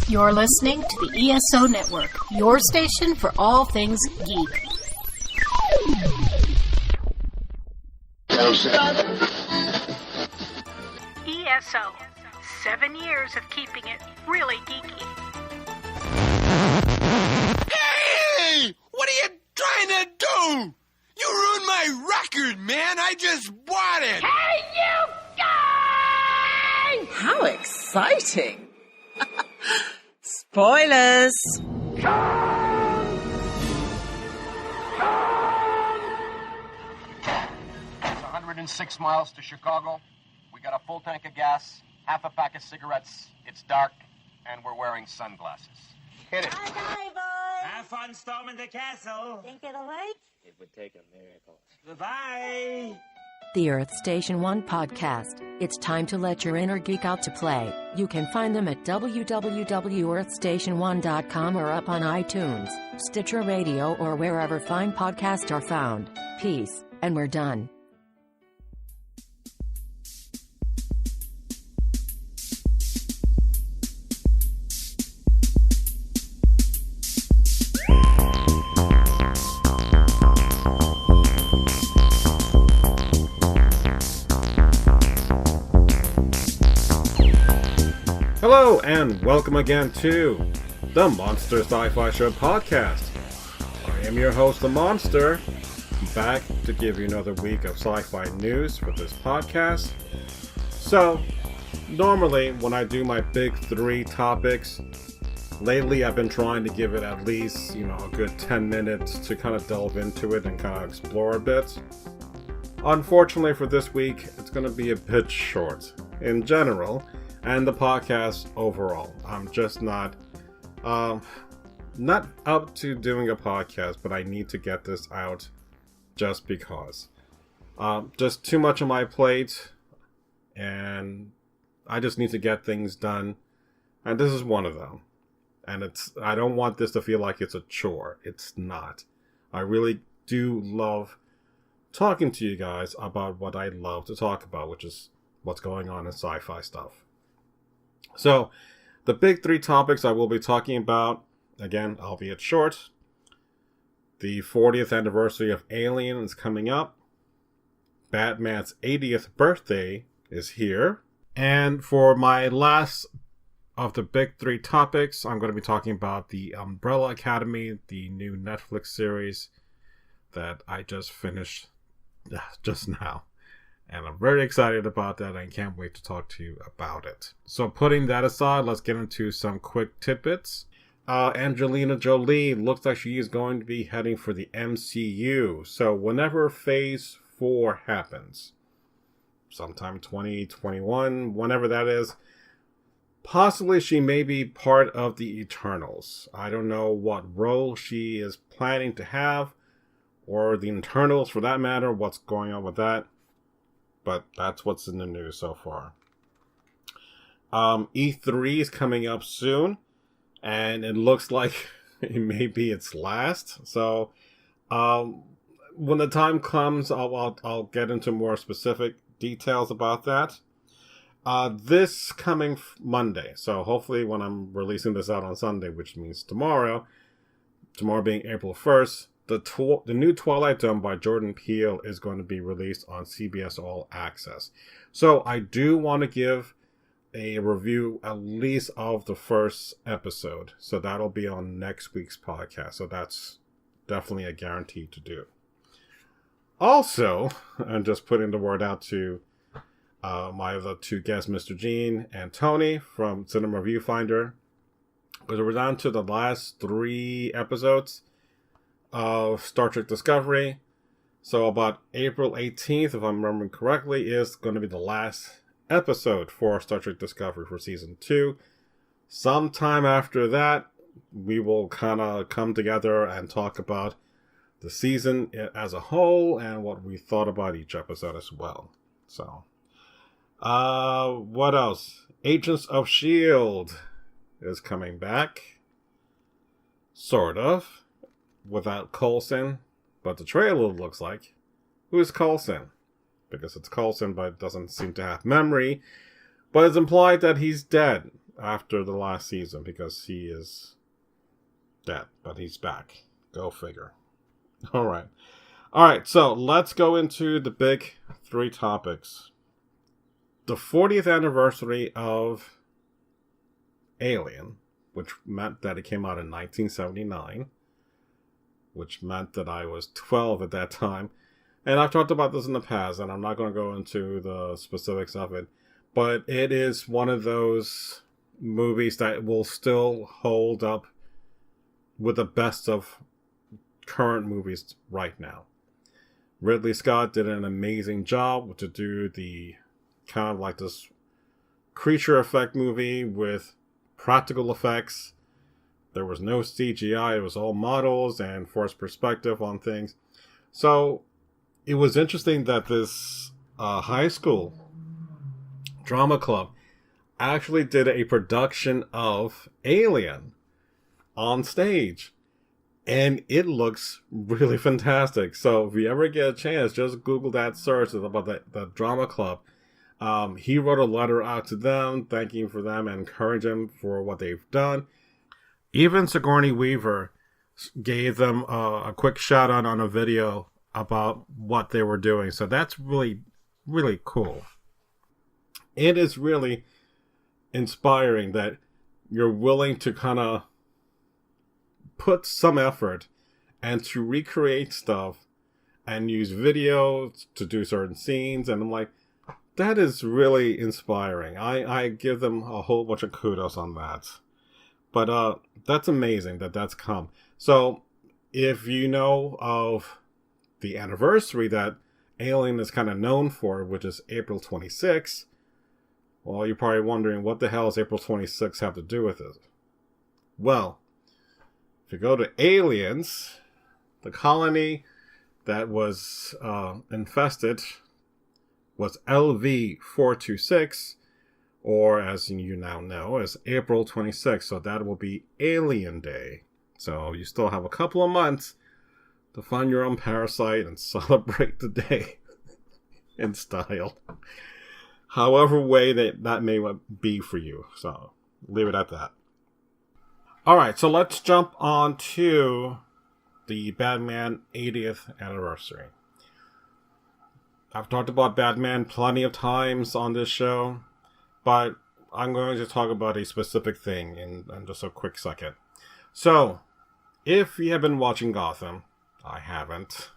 You're listening to the ESO Network, your station for all things geek. ESO, 7 years of keeping it really geeky. Hey! What are you trying to do? You ruined my record, man! I just bought it! Hey, you guys! How exciting! Spoilers! It's 106 miles to Chicago. We got a full tank of gas, half a pack of cigarettes. It's dark, and we're wearing sunglasses. Hit it. Bye-bye, boys. Have fun storming the castle. Think it'll work? It would take a miracle. Goodbye. The Earth Station 1 podcast. It's time to let your inner geek out to play. You can find them at www.earthstation1.com or up on iTunes, Stitcher Radio, or wherever fine podcasts are found. Peace, and we're done. Hello and welcome again to the Monster Sci-Fi Show podcast. I am your host, The Monster, back to give you another week of sci-fi news for this podcast. So, normally when I do my big three topics, lately I've been trying to give it at least, a good 10 minutes to kind of delve into it and kind of explore a bit. Unfortunately for this week, it's going to be a bit short in general, and the podcast overall. I'm just not up to doing a podcast, but I need to get this out just because. Just too much on my plate, and I just need to get things done, and this is one of them. And I don't want this to feel like it's a chore. It's not. I really do love talking to you guys about what I love to talk about, which is what's going on in sci-fi stuff. So, the big three topics I will be talking about, again, albeit short. The 40th anniversary of Alien is coming up. Batman's 80th birthday is here. And for my last of the big three topics, I'm going to be talking about the Umbrella Academy, the new Netflix series that I just finished just now. And I'm very excited about that. I can't wait to talk to you about it. So putting that aside, let's get into some quick tidbits. Angelina Jolie looks like she is going to be heading for the MCU. So whenever Phase 4 happens, sometime 2021, whenever that is, possibly she may be part of the Eternals. I don't know what role she is planning to have, or the Eternals for that matter, what's going on with that. But that's what's in the news so far. E3 is coming up soon, and it looks like it may be its last. So, when the time comes, I'll get into more specific details about that. This coming Monday, so hopefully when I'm releasing this out on Sunday, which means tomorrow being April 1st, the new Twilight Zone by Jordan Peele is going to be released on CBS All Access. So I do want to give a review at least of the first episode. So that'll be on next week's podcast. So that's definitely a guarantee to do. Also, I'm just putting the word out to my other two guests, Mr. Gene and Tony from Cinema Viewfinder, because we're down to the last 3 episodes of Star Trek Discovery. So about April 18th, if I'm remembering correctly, is going to be the last episode for Star Trek Discovery for Season 2. Sometime after that, we will kind of come together and talk about the season as a whole and what we thought about each episode as well. So, what else? Agents of S.H.I.E.L.D. is coming back. Sort of. Without Coulson, but the trailer looks like. Who is Coulson? Because it's Coulson, but it doesn't seem to have memory. But it's implied that he's dead. after the last season because he is dead, but he's back. Go figure. All right, so let's go into the big three topics. The 40th anniversary of Alien, which meant that it came out in 1979, which meant that I was 12 at that time. And I've talked about this in the past, and I'm not going to go into the specifics of it, but it is one of those movies that will still hold up with the best of current movies right now. Ridley Scott did an amazing job to do the kind of like this creature effect movie with practical effects. There was no CGI, it was all models and forced perspective on things. So it was interesting that this high school drama club actually did a production of Alien on stage. And it looks really fantastic. So if you ever get a chance, just Google that search about the drama club. He wrote a letter out to them, thanking for them and encouraging them for what they've done. Even Sigourney Weaver gave them a quick shout out on a video about what they were doing. So that's really, really cool. It is really inspiring that you're willing to kind of put some effort and to recreate stuff and use video to do certain scenes. And I'm like, that is really inspiring. I give them a whole bunch of kudos on that. But that's amazing that that's come. So if you know of the anniversary that Alien is kind of known for, which is April 26th, well, you're probably wondering, what the hell does April 26th have to do with it? Well, if you go to Aliens, the colony that was infested was LV-426, or as you now know, as April 26th. So that will be Alien Day. So you still have a couple of months to find your own parasite and celebrate the day in style. However way that may be for you. So leave it at that. Alright, so let's jump on to the Batman 80th anniversary. I've talked about Batman plenty of times on this show, but I'm going to talk about a specific thing in just a quick second. So, if you have been watching Gotham, I haven't.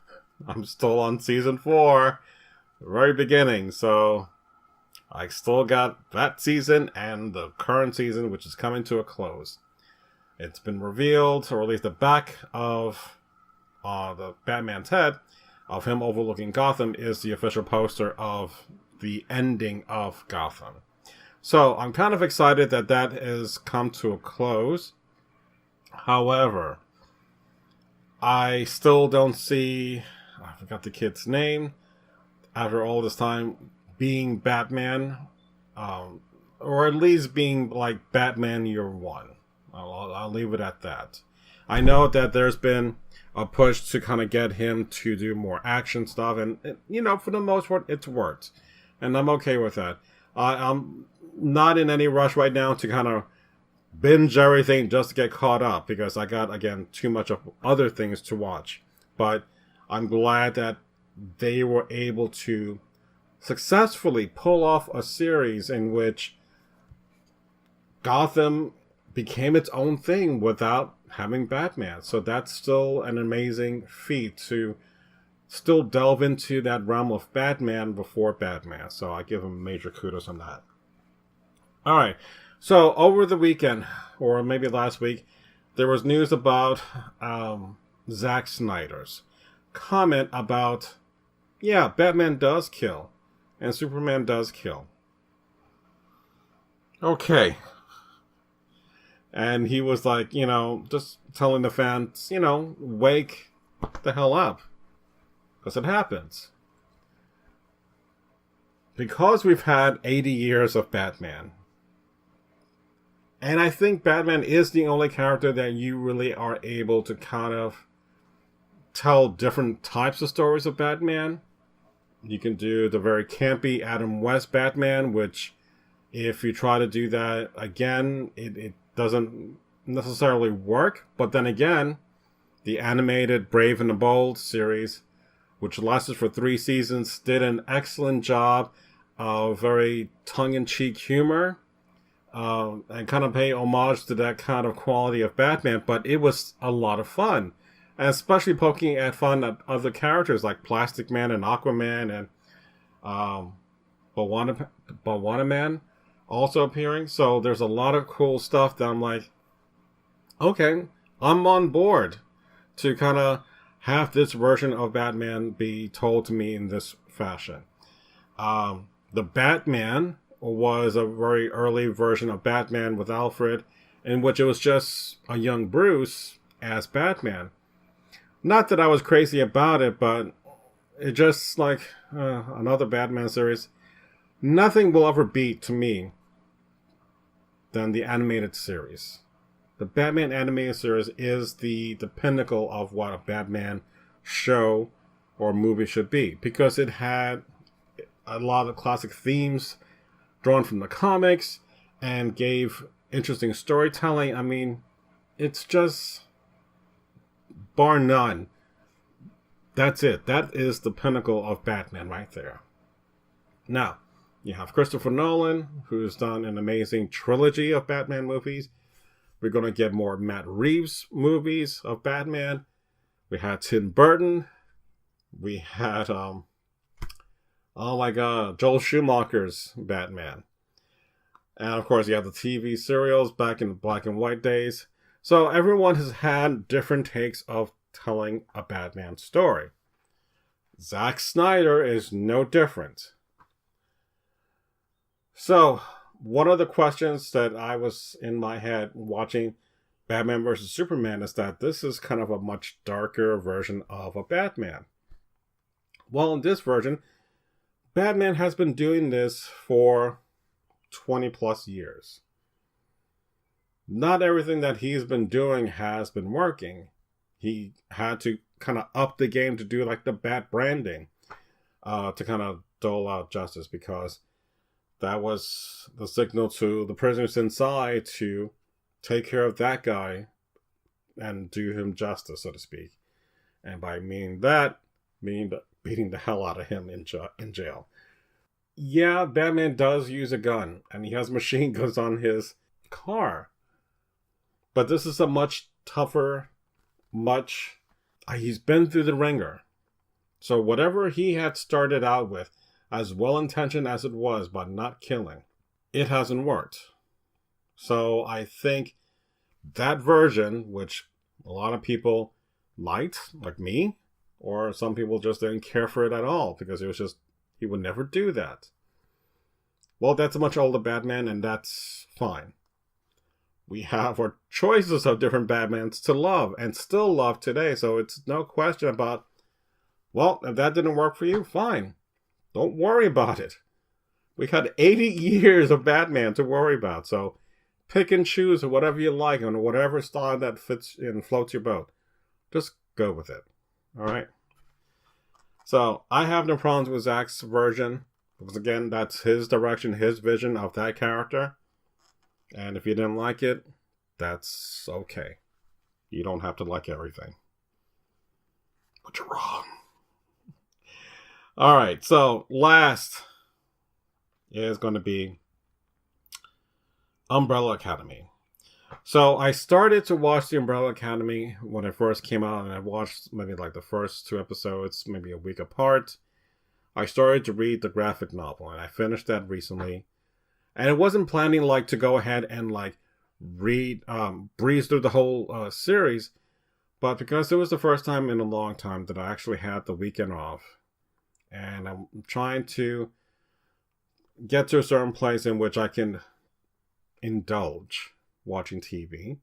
I'm still on season 4, the very beginning, so I still got that season and the current season, which is coming to a close. It's been revealed, or at least the back of the Batman's head of him overlooking Gotham is the official poster of the ending of Gotham. So I'm kind of excited that that has come to a close. However, I still don't see, I forgot the kid's name, after all this time being Batman, or at least being like Batman Year One. I'll leave it at that. I know that there's been a push to kind of get him to do more action stuff, and you know, for the most part, it's worked, and I'm okay with that. I'm not in any rush right now to kind of binge everything just to get caught up, because I got, again, too much of other things to watch. But I'm glad that they were able to successfully pull off a series in which Gotham became its own thing without having Batman. So that's still an amazing feat to still delve into that realm of Batman before Batman. So I give him major kudos on that. Alright, so over the weekend, or maybe last week, there was news about Zack Snyder's comment about, yeah, Batman does kill, and Superman does kill. Okay. And he was like, you know, just telling the fans, you know, wake the hell up. Because it happens. Because we've had 80 years of Batman. And I think Batman is the only character that you really are able to kind of tell different types of stories of Batman. You can do the very campy Adam West Batman, which If you try to do that again, it doesn't necessarily work. But then again, the animated Brave and the Bold series, which lasted for 3 seasons, did an excellent job of very tongue-in-cheek humor and kind of pay homage to that kind of quality of Batman. But it was a lot of fun, and especially poking at fun at other characters like Plastic Man and Aquaman and Bawana Man also appearing. So there's a lot of cool stuff that I'm like, okay, I'm on board to kind of have this version of Batman be told to me in this fashion. The Batman was a very early version of Batman with Alfred, in which it was just a young Bruce as Batman. Not that I was crazy about it, but it just like another Batman series. Nothing will ever beat, to me, than the animated series. The Batman animated series is the pinnacle of what a Batman show or movie should be, because it had a lot of classic themes drawn from the comics and gave interesting storytelling. I mean, it's just, bar none, that's it. That is the pinnacle of Batman right there. Now, you have Christopher Nolan, who's done an amazing trilogy of Batman movies. We're going to get more Matt Reeves movies of Batman. We had Tim Burton. We had, Joel Schumacher's Batman. And of course, you have the TV serials back in the black and white days. So everyone has had different takes of telling a Batman story. Zack Snyder is no different. So, one of the questions that I was in my head watching Batman vs. Superman is that this is kind of a much darker version of a Batman. Well, in this version, Batman has been doing this for 20 plus years. Not everything that he's been doing has been working. He had to kind of up the game to do like the Bat branding to kind of dole out justice, because that was the signal to the prisoners inside to take care of that guy and do him justice, so to speak. And by meaning beating the hell out of him in jail. Yeah, Batman does use a gun, and he has machine guns on his car. But this is a much tougher, he's been through the ringer. So whatever he had started out with, as well-intentioned as it was, but not killing, it hasn't worked. So I think that version, which a lot of people liked, like me, or some people just didn't care for it at all, because it was just, he would never do that. Well, that's a much older Batman, and that's fine. We have our choices of different Batmans to love, and still love today, so it's no question about, well, if that didn't work for you, fine. Don't worry about it. We had 80 years of Batman to worry about, so pick and choose whatever you like and whatever style that fits and floats your boat. Just go with it. Alright? So, I have no problems with Zack's version, because again, that's his direction, his vision of that character. And if you didn't like it, that's okay. You don't have to like everything. But you're wrong. Alright, so last is going to be Umbrella Academy. So I started to watch the Umbrella Academy when it first came out, and I watched maybe like the first 2 episodes, maybe a week apart. I started to read the graphic novel, and I finished that recently. And I wasn't planning like to go ahead and like read, breeze through the whole series, but because it was the first time in a long time that I actually had the weekend off, and I'm trying to get to a certain place in which I can indulge watching TV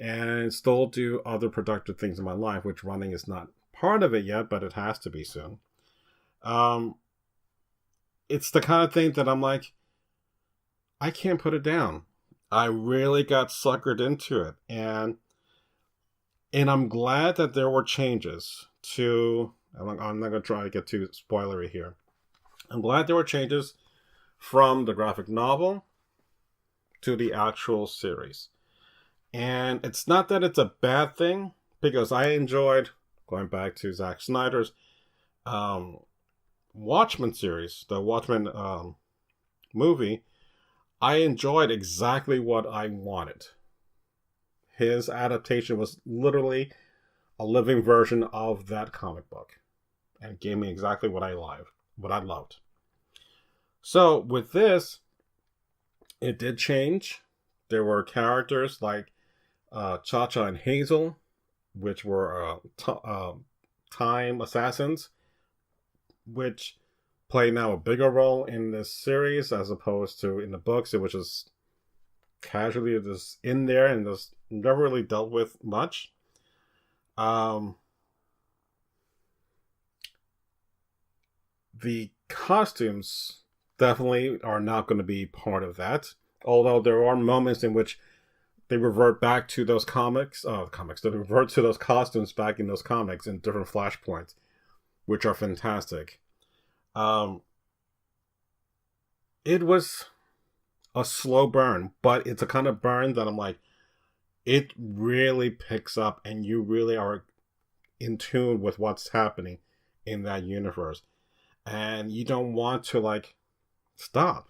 and still do other productive things in my life, which running is not part of it yet, but it has to be soon. It's the kind of thing that I'm like, I can't put it down. I really got suckered into it, and I'm glad that there were changes to, I'm not going to try to get too spoilery here. I'm glad there were changes from the graphic novel to the actual series. And it's not that it's a bad thing, because I enjoyed, going back to Zack Snyder's Watchmen series, the Watchmen movie, I enjoyed exactly what I wanted. His adaptation was literally a living version of that comic book, and gave me exactly what I loved. So with this, it did change. There were characters like Cha-Cha and Hazel, which were time assassins, which play now a bigger role in this series as opposed to in the books, which is casually just in there and just never really dealt with much. The costumes definitely are not going to be part of that, although there are moments in which they revert back to those they revert to those costumes back in those comics in different flashpoints, which are fantastic. It was a slow burn, but it's a kind of burn that I'm like, it really picks up and you really are in tune with what's happening in that universe. And you don't want to like stop.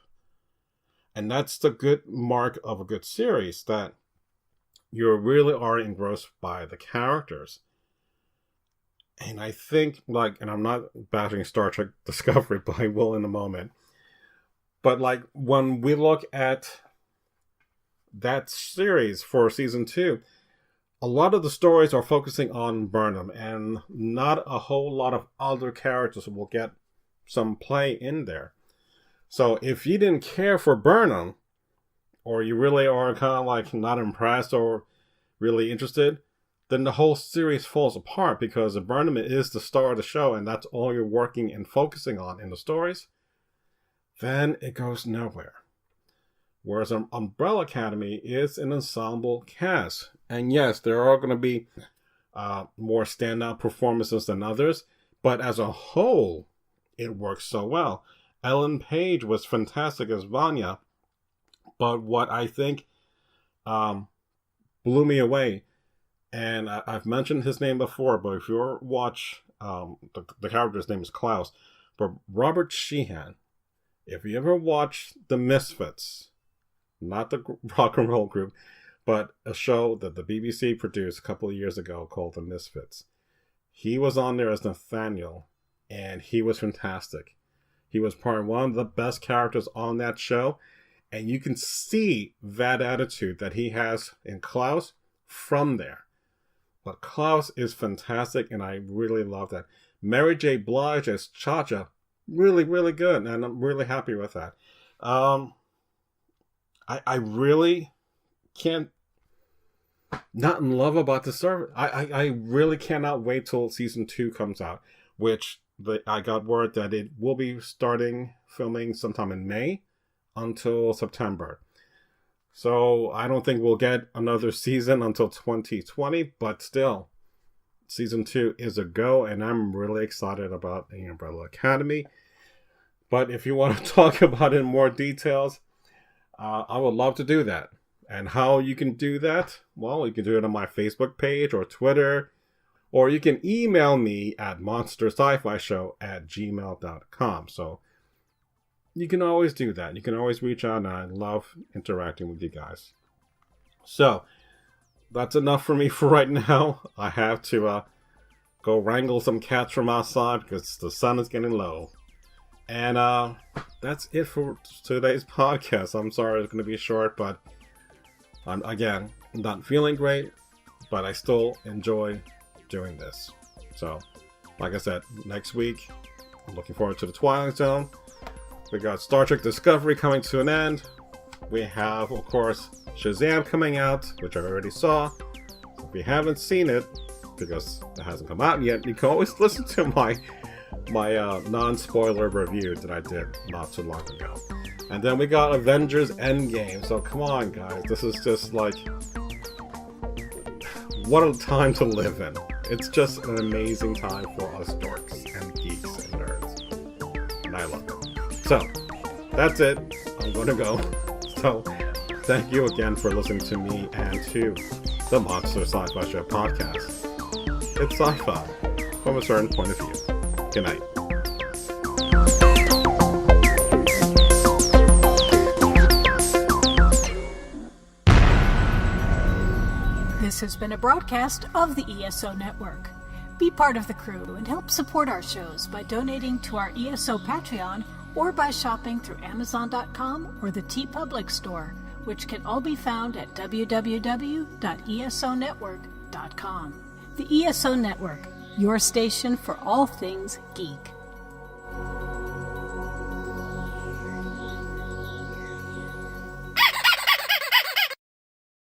And that's the good mark of a good series, that you really are engrossed by the characters. And I think, like, and I'm not bashing Star Trek Discovery, but I will in a moment. But like, when we look at that series for season 2, a lot of the stories are focusing on Burnham, and not a whole lot of other characters will get some play in there. So if you didn't care for Burnham, or you really are kind of like not impressed or really interested, then the whole series falls apart, because Burnham is the star of the show and that's all you're working and focusing on in the stories. Then it goes nowhere. Whereas Umbrella Academy is an ensemble cast. And yes, there are going to be more standout performances than others, but as a whole, it works so well. Ellen Page was fantastic as Vanya, but what I think blew me away, and I've mentioned his name before, but if you watch, the character's name is Klaus, but Robert Sheehan, if you ever watch The Misfits, not the rock and roll group, but a show that the BBC produced a couple of years ago called The Misfits, he was on there as Nathaniel, and he was fantastic. He was probably one of the best characters on that show, and you can see that attitude that he has in Klaus from there. But Klaus is fantastic, and I really love that. Mary J. Blige as Cha-Cha, really, really good, and I'm really happy with that. I really can't not in love about the service. I really cannot wait till season 2 comes out, which I got word that it will be starting filming sometime in May until September. So I don't think we'll get another season until 2020, but still, season 2 is a go, and I'm really excited about the Umbrella Academy. But if you want to talk about it in more details, I would love to do that. And how you can do that? Well, you can do it on my Facebook page or Twitter, or you can email me at monsterscifishow@gmail.com. So you can always do that. You can always reach out, and I love interacting with you guys. So that's enough for me for right now. I have to go wrangle some cats from outside because the sun is getting low. And that's it for today's podcast. I'm sorry it's going to be short, but I'm not feeling great, but I still enjoy doing this. So, like I said, next week, I'm looking forward to the Twilight Zone. We got Star Trek Discovery coming to an end. We have, of course, Shazam coming out, which I already saw. If you haven't seen it, because it hasn't come out yet, you can always listen to my non-spoiler review that I did not too long ago. And then we got Avengers Endgame. So come on, guys. This is just like, what a time to live in. It's just an amazing time for us dorks and geeks and nerds. And I love it. So, that's it. I'm gonna go. So, thank you again for listening to me and to the Monster Sci-Fi Show podcast. It's sci-fi from a certain point of view. Good night. This has been a broadcast of the ESO Network. Be part of the crew and help support our shows by donating to our ESO Patreon or by shopping through Amazon.com or the TeePublic store, which can all be found at www.esonetwork.com. The ESO Network, your station for all things geek.